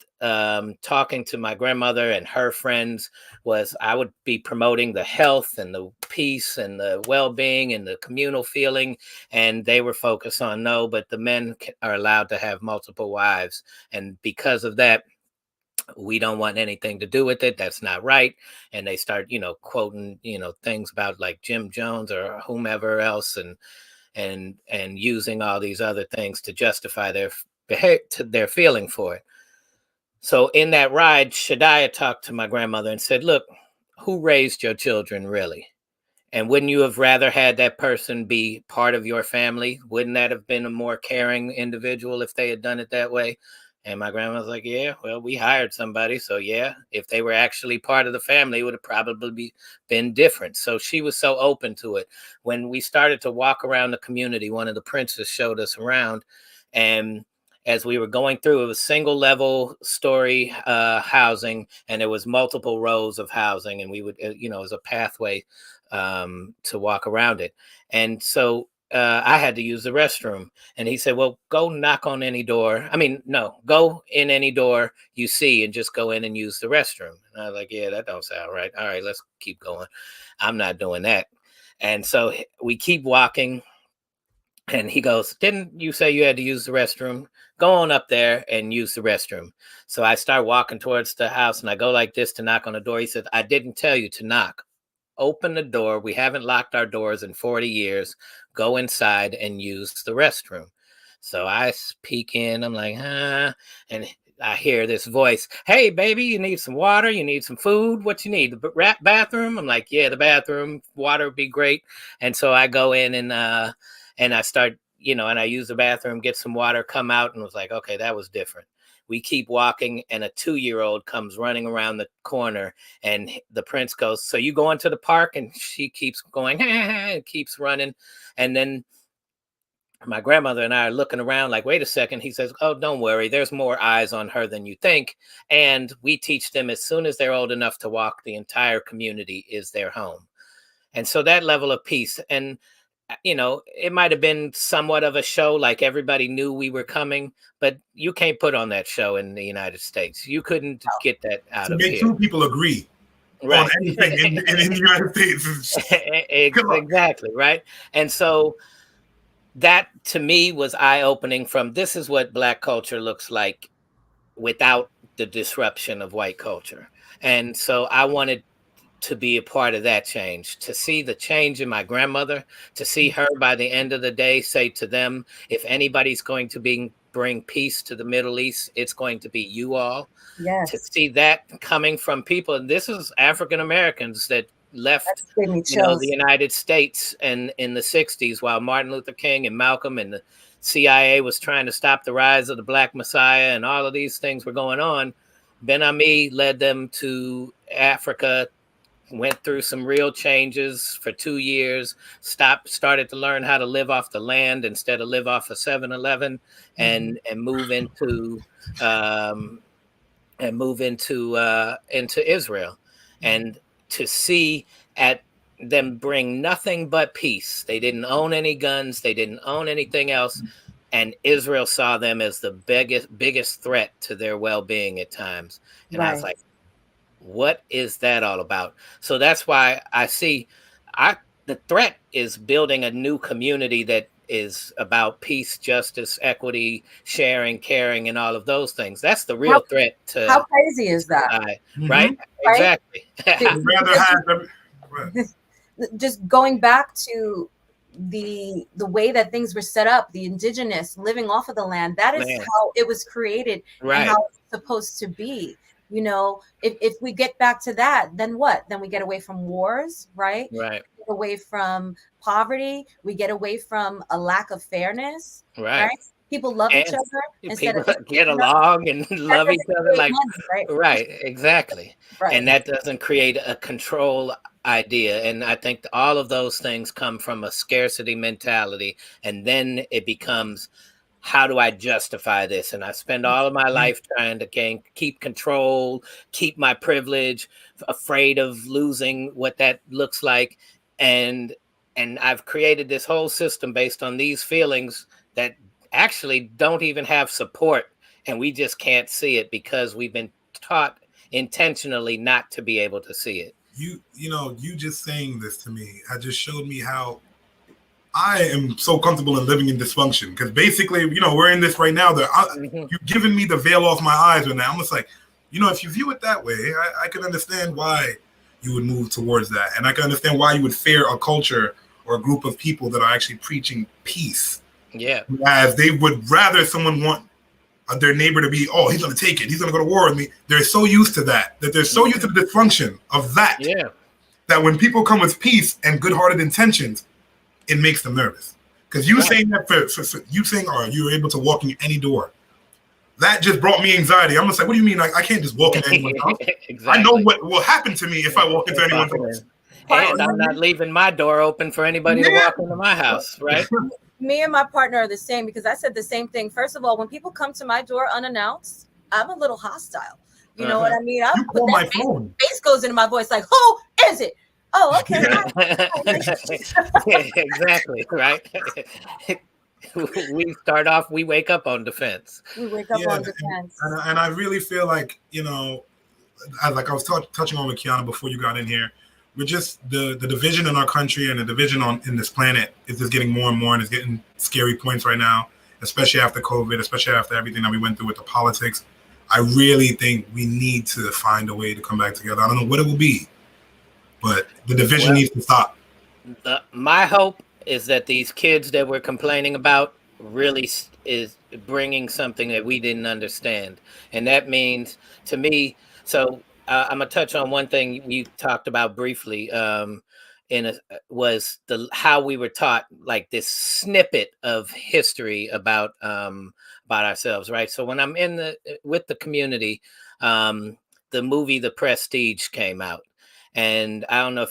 talking to my grandmother and her friends was I would be promoting the health and the peace and the well-being and the communal feeling, and they were focused on no, but the men are allowed to have multiple wives, and because of that, we don't want anything to do with it. That's not right. And they start, quoting, things about like Jim Jones or whomever else, and using all these other things to justify their feeling for it. So in that ride, Shadiah talked to my grandmother and said, look, who raised your children really? And wouldn't you have rather had that person be part of your family? Wouldn't that have been a more caring individual if they had done it that way? And my grandma was like, yeah, well, we hired somebody. So yeah, if they were actually part of the family, it would have probably been different. So she was so open to it. When we started to walk around the community, one of the princes showed us around, and as we were going through, it was single level story housing, and there was multiple rows of housing, and we would, it was a pathway to walk around it. And so I had to use the restroom, and he said, well, go knock on any door. Go in any door you see and just go in and use the restroom. And I was like, yeah, that don't sound right. All right, let's keep going. I'm not doing that. And so we keep walking. And he goes, didn't you say you had to use the restroom? Go on up there and use the restroom. So I start walking towards the house, and I go like this to knock on the door. He said, I didn't tell you to knock. Open the door. We haven't locked our doors in 40 years. Go inside and use the restroom. So I peek in. I'm like, and I hear this voice, hey, baby, you need some water? You need some food? What you need? The bathroom? I'm like, yeah, the bathroom. Water would be great. And so I go in and I start, and I use the bathroom, get some water, come out, and was like, okay, that was different. We keep walking, and a 2-year-old comes running around the corner, and the prince goes, so you going to the park? And she keeps going, and keeps running. And then my grandmother and I are looking around like, wait a second. He says, oh, don't worry. There's more eyes on her than you think. And we teach them as soon as they're old enough to walk, the entire community is their home. And so that level of peace, and it might have been somewhat of a show, like everybody knew we were coming, but you can't put on that show in the United States. You couldn't get that out of here. To make two people agree on anything in the United States. Exactly, right? And so that, to me, was eye-opening from this is what Black culture looks like without the disruption of white culture. And so I wanted to be a part of that change, to see the change in my grandmother, to see her by the end of the day say to them, if anybody's going to bring peace to the Middle East, it's going to be you all. Yes. To see that coming from people, and this is African Americans that left the United States and in the 60s while Martin Luther King and Malcolm and the CIA was trying to stop the rise of the Black Messiah, and all of these things were going on. Ben Ami led them to Africa, went through some real changes for 2 years, started to learn how to live off the land instead of live off a 7-Eleven, and move into Israel. And to see at them bring nothing but peace. They didn't own any guns. They didn't own anything else. And Israel saw them as the biggest threat to their well-being at times. And I was like, what is that all about? So that's why I see the threat is building a new community that is about peace, justice, equity, sharing, caring, and all of those things. That's the real threat to how crazy is that? Right? Exactly. I'd rather have them. Just going back to the way that things were set up, the indigenous living off of the land, that is how it was created and how it's supposed to be. You know, if we get back to that, then what? Then we get away from wars, right? Right. We get away from poverty. We get away from a lack of fairness, right? People love each other instead of get along and love each other. Like, right, exactly. And that doesn't create a control idea. And I think all of those things come from a scarcity mentality. And then it becomes, how do I justify this? And I spend all of my life trying to keep control, keep my privilege, afraid of losing what that looks like. And I've created this whole system based on these feelings that actually don't even have support. And we just can't see it because we've been taught intentionally not to be able to see it. You know, you just saying this to me, I just showed me how I am so comfortable in living in dysfunction, because basically, you know, we're in this right now. You've given me the veil off my eyes right now. I'm just like, you know, if you view it that way, I can understand why you would move towards that. And I can understand why you would fear a culture or a group of people that are actually preaching peace. Yeah. As they would rather someone want their neighbor to be, oh, he's going to take it, he's going to go to war with me. They're so used to that they're so used to the dysfunction of that. Yeah. That when people come with peace and good-hearted intentions, it makes them nervous. Because you saying that for you saying, oh, you're able to walk in any door, that just brought me anxiety. I'm just like, what do you mean? Like, I can't just walk into anyone's house. Exactly. I know what will happen to me if I walk into anyone's house. And I'm not leaving my door open for anybody to walk into my house, right? Me and my partner are the same, because I said the same thing. First of all, when people come to my door unannounced, I'm a little hostile. You know what I mean? You call my phone. Bass goes into my voice like, who is it? Oh, okay. Yeah, exactly, right? We wake up on defense. We wake up on defense. And I really feel like, you know, like I was touching on with Qiana before you got in here, we're just the division in our country and the division in this planet is just getting more and more, and it's getting scary points right now, especially after COVID, especially after everything that we went through with the politics. I really think we need to find a way to come back together. I don't know what it will be, but the division needs to stop. My hope is that these kids that we're complaining about really is bringing something that we didn't understand. And that means, to me, so I'm going to touch on one thing you talked about briefly, was how we were taught like this snippet of history about ourselves, right? So when I'm with the community, the movie The Prestige came out. And I don't know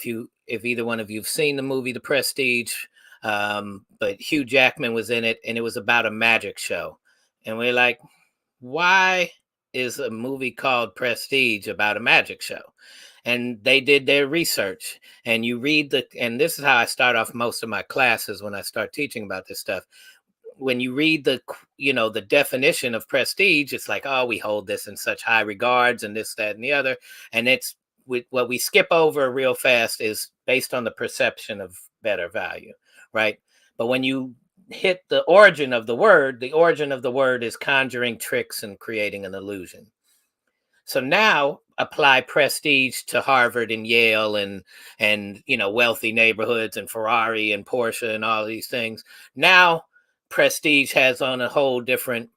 if either one of you have seen the movie The Prestige, but Hugh Jackman was in it, and it was about a magic show. And we're like, why is a movie called Prestige about a magic show? And they did their research, and you read and this is how I start off most of my classes when I start teaching about this stuff. When you read the definition of prestige, it's like, oh, we hold this in such high regards and this, that, and the other. And it's what we skip over real fast is based on the perception of better value, right? But when you hit the origin of the word is conjuring tricks and creating an illusion. So now apply prestige to Harvard and Yale and wealthy neighborhoods and Ferrari and Porsche and all these things. Now prestige has on a whole different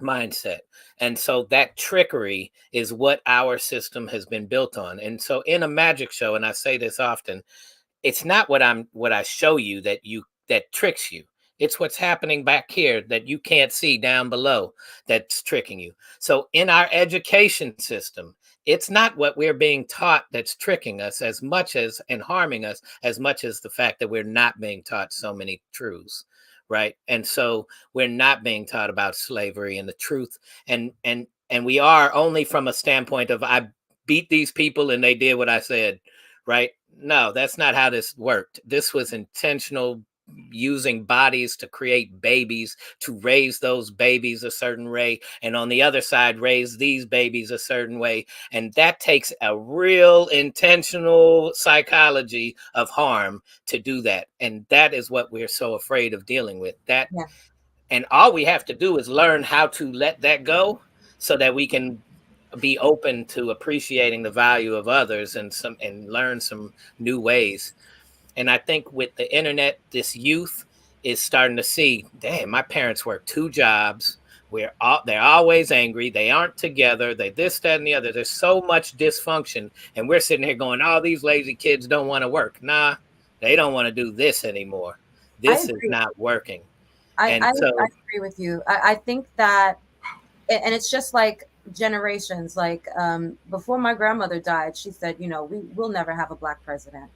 mindset. And so that trickery is what our system has been built on. And so in a magic show, and I say this often, it's not what I show you that tricks you. It's what's happening back here that you can't see down below that's tricking you. So in our education system, it's not what we're being taught that's tricking us as much as and harming us as much as the fact that we're not being taught so many truths, right? And so we're not being taught about slavery and the truth. And we are only from a standpoint of I beat these people and they did what I said, right? No, that's not how this worked. This was intentional, using bodies to create babies, to raise those babies a certain way, and on the other side raise these babies a certain way. And that takes a real intentional psychology of harm to do that. And that is what we're so afraid of dealing with. That, Yeah. and all we have to do is learn how to let that go, so that we can be open to appreciating the value of others, and learn some new ways. And I think with the internet, this youth is starting to see, damn, my parents work 2 jobs. They're always angry. They aren't together. They this, that, and the other. There's so much dysfunction. And we're sitting here going, oh, these lazy kids don't want to work. Nah, they don't want to do this anymore. This is not working. I agree with you. I think that, and it's just like generations, like before my grandmother died, she said, we'll never have a Black president.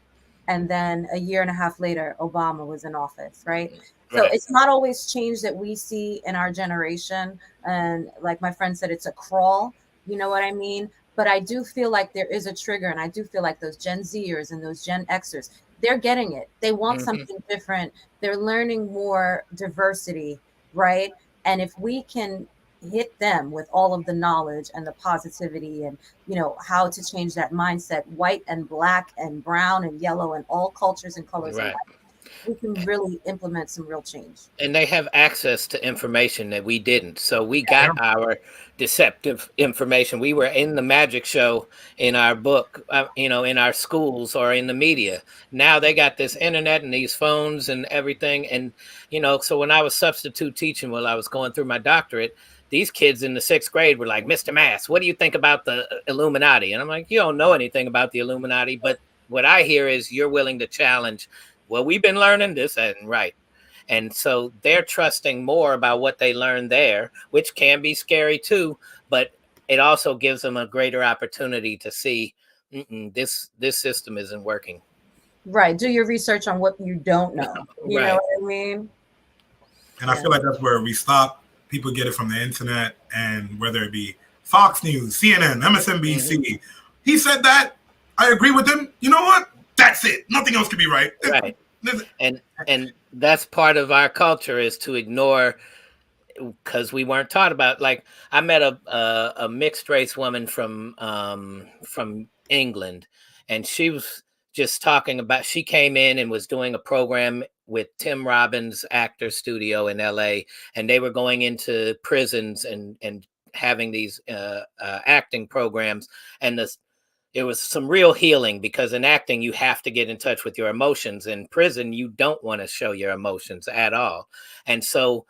And then a year and a half later, Obama was in office, right? So it's not always change that we see in our generation. And like my friend said, it's a crawl, you know what I mean? But I do feel like there is a trigger. And I do feel like those Gen Zers and those Gen Xers, they're getting it. They want something different. They're learning more diversity, right? And if we can hit them with all of the knowledge and the positivity and how to change that mindset, white and Black and brown and yellow and all cultures and colors of life, we can really implement some real change. And they have access to information that we didn't. So we got our deceptive information. We were in the magic show in our book, in our schools or in the media. Now they got this internet and these phones and everything. And, so when I was substitute teaching while I was going through my doctorate, these kids in the 6th grade were like, Mr. Mass, what do you think about the Illuminati? And I'm like, you don't know anything about the Illuminati. But what I hear is you're willing to challenge, well, we've been learning this and right. And so they're trusting more about what they learned there, which can be scary too. But it also gives them a greater opportunity to see this system isn't working. Right. Do your research on what you don't know. You know what I mean? And I feel like that's where we stop. People get it from the internet, and whether it be Fox News, CNN, MSNBC, he said that. I agree with him. You know what? That's it. Nothing else can be right. Right. And that's part of our culture, is to ignore, because we weren't taught about. Like, I met a mixed race woman from England, and she was just talking about, she came in and was doing a program with Tim Robbins' actor studio in LA, and they were going into prisons and having these acting programs. And it was some real healing, because in acting, you have to get in touch with your emotions. In prison, you don't want to show your emotions at all. And so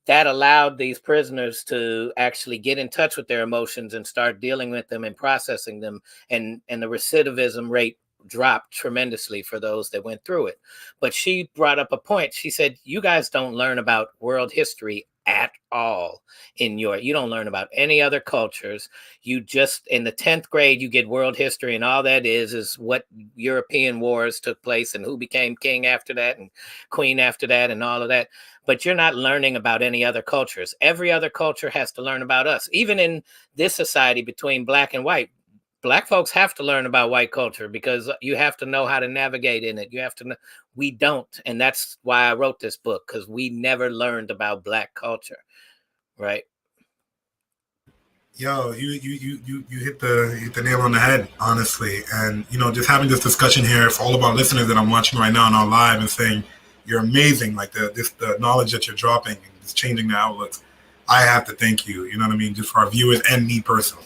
that allowed these prisoners to actually get in touch with their emotions and start dealing with them and processing them. And the recidivism rate dropped tremendously for those that went through it. But she brought up a point. She said, you guys don't learn about world history at all you don't learn about any other cultures. You just, in the 10th grade, you get world history, and all that is what European wars took place and who became king after that and queen after that and all of that. But you're not learning about any other cultures. Every other culture has to learn about us. Even in this society between Black and white, Black folks have to learn about white culture, because you have to know how to navigate in it. You have to know. We don't. And that's why I wrote this book, because we never learned about Black culture. Right. Yo, you hit the nail on the head, honestly. And, just having this discussion here for all of our listeners that I'm watching right now on our live, and saying you're amazing, like the knowledge that you're dropping and just changing the outlooks. I have to thank you. You know what I mean? Just for our viewers and me personally.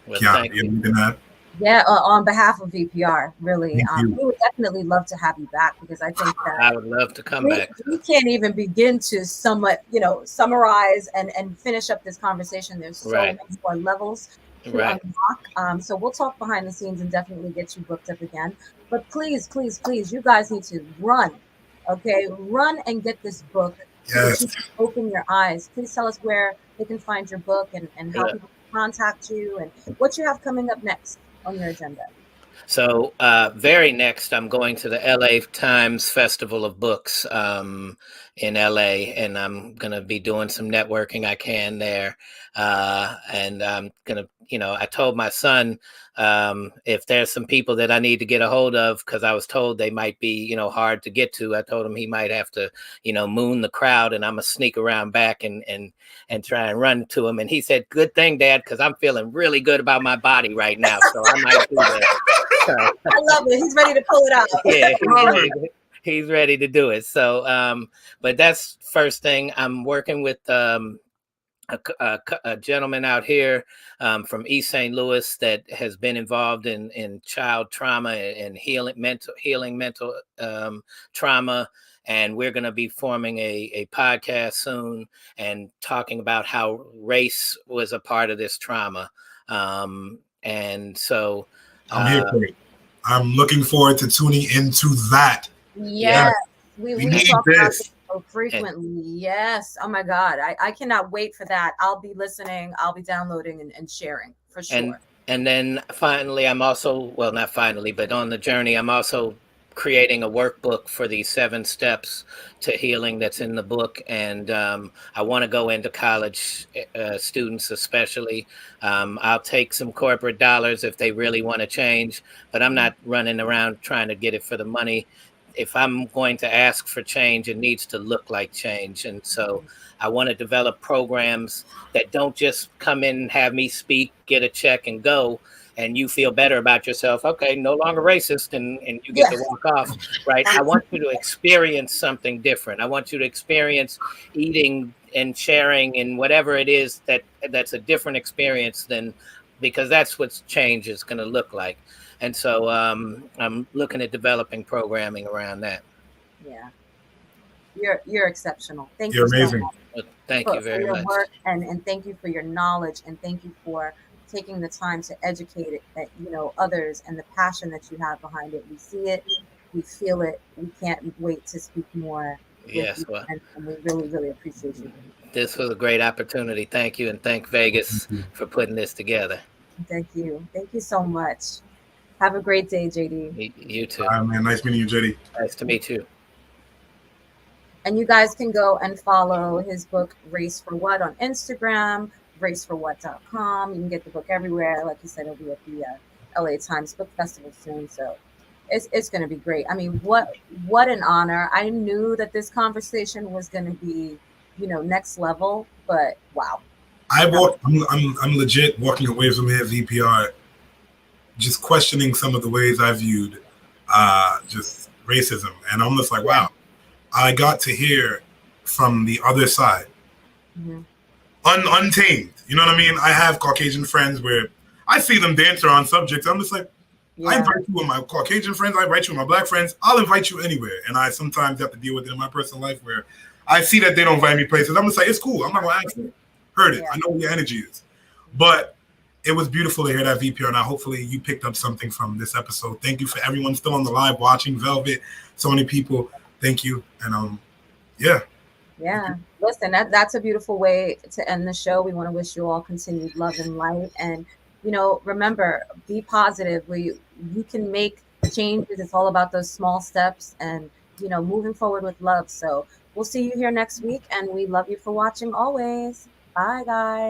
Well, Qiana, yeah, on behalf of VPR, really, we would definitely love to have you back, because I think that I would love to come back. We can't even begin to somewhat, summarize and finish up this conversation. There's so many more levels to unlock. So we'll talk behind the scenes and definitely get you booked up again. But please, please, please, you guys need to run, okay? Run and get this book. Yes. So you can open your eyes. Please tell us where they can find your book and how people can contact you and what you have coming up next on your agenda. So very next, I'm going to the LA Times Festival of Books in LA, and I'm going to be doing some networking I can there. And I'm going to I told my son, if there's some people that I need to get a hold of, because I was told they might be, hard to get to. I told him he might have to, moon the crowd, and I'm gonna sneak around back and try and run to him. And he said, "Good thing, Dad, because I'm feeling really good about my body right now, so I might do that." I love it. He's ready to pull it out. Yeah, he's ready to do it. So, but that's first thing. I'm working with a gentleman out here from East St. Louis that has been involved in child trauma and mental trauma. And we're going to be forming a podcast soon and talking about how race was a part of this trauma. And so I'm here for it. I'm looking forward to tuning into that. Yes. We talk about this so frequently. Yes. Oh my God. I cannot wait for that. I'll be listening. I'll be downloading and sharing for sure. And then finally, I'm also, well, not finally, but on the journey, I'm also creating a workbook for these 7 steps to healing that's in the book. And I want to go into college students, especially. I'll take some corporate dollars if they really want to change, but I'm not running around trying to get it for the money. If I'm going to ask for change, it needs to look like change. And so I want to develop programs that don't just come in and have me speak, get a check and go, and you feel better about yourself. Okay, no longer racist, and you get to walk off, right? I want you to experience something different. I want you to experience eating and sharing and whatever it is that's a different experience than, because that's what change is going to look like. And so I'm looking at developing programming around that. Yeah, you're exceptional. Thank You're you amazing. so much. Well, thank you very for your much. work, and thank you for your knowledge, and thank you for taking the time to educate others, and the passion that you have behind it. We see it, we feel it. We can't wait to speak more. Yes, well, and we really, really appreciate you. This was a great opportunity. Thank you, and thank Vegas for putting this together. Thank you so much. Have a great day, JD. You too. All right, man. Nice meeting you, JD. Nice to meet you. And you guys can go and follow his book, Race for What, on Instagram, raceforwhat.com. You can get the book everywhere. Like you said, it'll be at the LA Times Book Festival soon. So it's going to be great. I mean, what an honor. I knew that this conversation was going to be, next level, but wow. I'm legit walking away from here, VPR, just questioning some of the ways I viewed just racism. And I'm just like, wow, I got to hear from the other side. Mm-hmm. Untamed. You know what I mean? I have Caucasian friends where I see them dance around subjects. I'm just like, I invite you with my Caucasian friends. I invite you with my Black friends. I'll invite you anywhere. And I sometimes have to deal with it in my personal life where I see that they don't invite me places. I'm just like, it's cool. I'm not going to ask them. Heard it. I know what your energy is. But it was beautiful to hear that, VPR. Now, hopefully you picked up something from this episode. Thank you for everyone still on the live watching. Velvet, so many people. Thank you. And yeah. Listen, that's a beautiful way to end the show. We want to wish you all continued love and light. And, remember, be positive. You can make changes. It's all about those small steps and, moving forward with love. So we'll see you here next week. And we love you for watching always. Bye, guys.